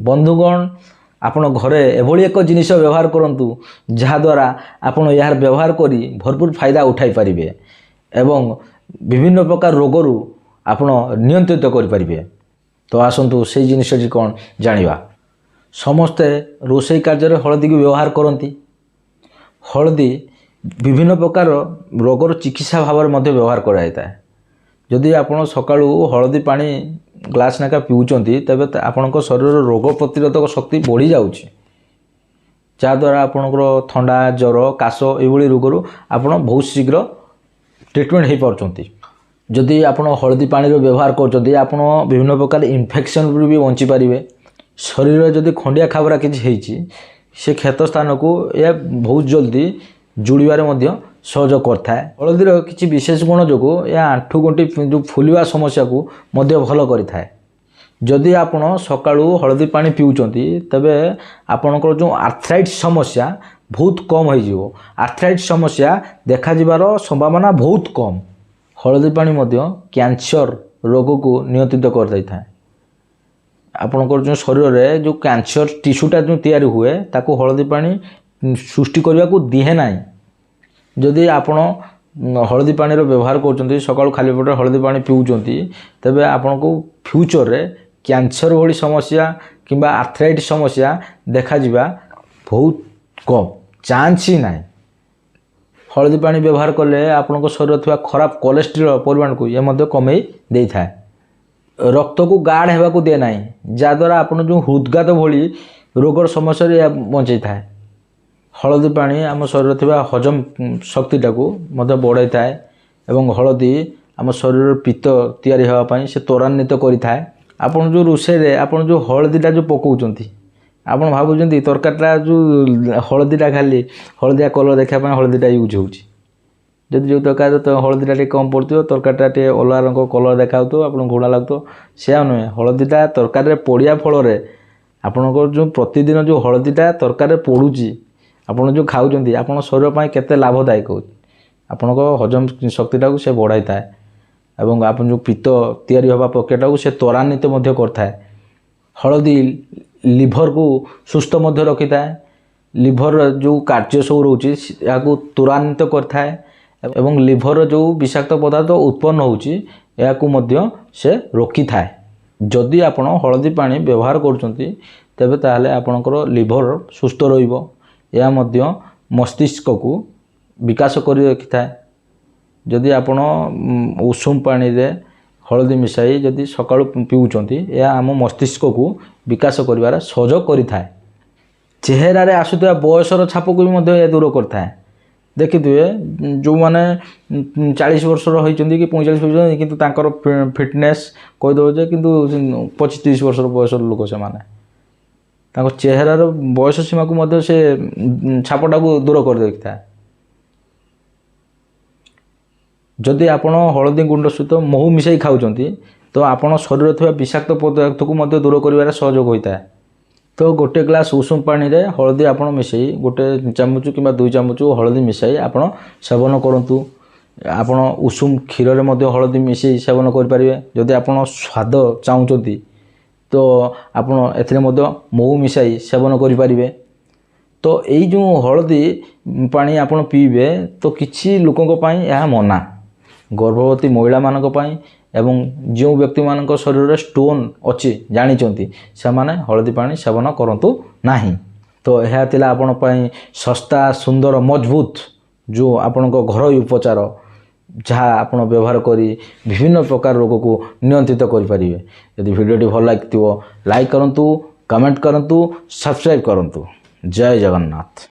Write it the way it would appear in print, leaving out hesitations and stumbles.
बंधुगण आपण घरे एभली एक जिनिस व्यवहार करंतु जहाद्वारा आपण यार व्यवहार करी भरपूर फायदा उठाई पारिबे एवं विभिन्न प्रकार रोगरू आपण नियंत्रित करि पारिबे। तो आसंतु से जिनिसटी कौन जानिबा। समस्ते रोषेई कार्य हलदी को व्यवहार करती। हलदी विभिन्न प्रकार रोगर चिकित्सा भाव में व्यवहार कराए। जदि आपण सकाळू हलदी पानी ग्लास नाका पिउचंती तबे आपणक शरीर रोग प्रतिरोधक शक्ति बढ़ी जाउची, जहाद्वारा आपणकर थंडा ज्वर काश ये रोगरू आपण बहुत शीघ्र ट्रिटमेंट हो पार्टी। जदि आपण हलदी पानी व्यवहार करछंती आपण विभिन्न प्रकार इन्फेक्शन भी बंची पारिबे। शरीर जदि खंडिया खाबरा किछि से क्षत स्थान को यह बहुत जल्दी जुड़बार सहयोग करता है। हलदीर किसी विशेष गुण जो यह आंठू गंटी जो फुलवा समस्या को भल करता है। जदि आपण सकाळू हलदी पानी पिउचंती तबे आपणकर जो आर्थराइटिस समस्या बहुत कम हो। आर्थराइटिस समस्या देखा जिबार संभावना बहुत कम। हलदी पानी कैंसर रोग को नियंत्रित कर देता है। आपणकर जो शरीर रे जो कैंसर टिश्यूटा जो तैयारी हुए ताको हलदी पानी सृष्टि करने को दिहे नहीं। जदि आपण हलदी पानी व्यवहार करछंती सकाळू खाली पेट हलदी पानी पिउचंती तबे आपण को फ्यूचर रे कैंसर भली समस्या किंबा आर्थराइटिस समस्या देखा जिबा बहुत कम, चांस ही नहीं। हलदी पानी व्यवहार कले आपण शरीर थिबा खराब कोलेस्ट्रॉल परिमाण को ये कमे दे थाए। रक्त को गाढ़ होगा को दिए ना, जहाद्वारा आप जो हृदघात भली रोगर समस्या बंचाई थाए। हलदी पानी आम शरीर थिबा हजम शक्तिटा को बढ़ाई थाए एवं हलदी आम शरीर पित्त तैयारी होगा पई से त्वरान्वित करि थाए। आपन जो रोषे रे आपन जो हलदीटा जो पकाउचंती आपन भाबुचंती तरकारीटा जो हलदीटा खाली हलदिया कलर देखा पई हलदीटा यूज होउची। जदि जो तरकारी तो हलदीटा कम पड़ो तरकारीटा अलग रंग कलर देखा आप घोड़ा लगत से नुहे। हलदीटा तरकारी पड़िया फल आपणकर जो प्रतिदिन जो हलदीटा तरकारी पड़ुची आपड़ जो खाऊँ आप शरीर पर केते लाभदायक हो। आपणक हजम शक्तिटा को से बढ़ाई थाए एवं आप जो पित्त तैयारी होगा प्रक्रियाटा को से त्वरान्वित करता है। हलदी लिभर को सुस्थ रखी थाए। लिभर जो कार्य सब रोचे या त्वरान्वित करता है एवं लिभर जो विषाक्त पदार्थ उत्पन्न होची से रोकी थाए। जदि आपण हलदी पानी व्यवहार करछंती तबे ताहले आपणकर लिभर सुस्थ रहिबो। या मस्तिष्क को विकास करि रखि थाए। जदि आपण उषुम पानी रे हलदी मिसाई जदि सकाळू पिउचंती या आम मस्तिष्क को विकास करिवार सहयोग करि थाए। चेहरा रे आसुतबा बयसर छाप को भी दूर करता है। देखिए जो मैंने 40 वर्ष होती कि 45 वर्ष किंतु तांकर फिटनेस कहीदे कि 25-30 वर्ष बयस लोक से चेहरार बयस सीमा को से छापटा को दूर कर देखता है। जदि आपण हलदी गुंड सहित महू मिसाई खाऊंती तो आपण शरीर थोड़ा विषाक्त पदार्थ को दूर कर सहयोग होता है। तो गोटे ग्लास उषुम पानी रे हलदी आपण मिसाई गोटे चामच कि 2 चामच हलदी मिसाई आपण सेवन करंतु। आपण उषुम क्षीर रे हलदी मिसाई सेवन कर पारिबे। जदि आपण स्वाद चाहूँगी तो आपण एथिरे महू मिसाई सेवन कर पारिबे। तो यही जो हलदी पानी आपण पीबे तो किछि लोकंक पई यह मना। गर्भवती महिला मानक पई एवं जो व्यक्ति मान शरीर में स्टोन अच्छी जानी से माने हलदी पानी सेवन करंतु नाही। तो यह थिला आपण पई सस्ता सुंदर मजबूत जो आपण घरोई उपचार जहाँ आपण व्यवहार करी विभिन्न प्रकार रोग को नियंत्रित कर पारिबे। यदि वीडियोटी भल लागिथिबो लाइक करंतु, कमेंट करंतु, सब्सक्राइब करंतु। जय जगन्नाथ।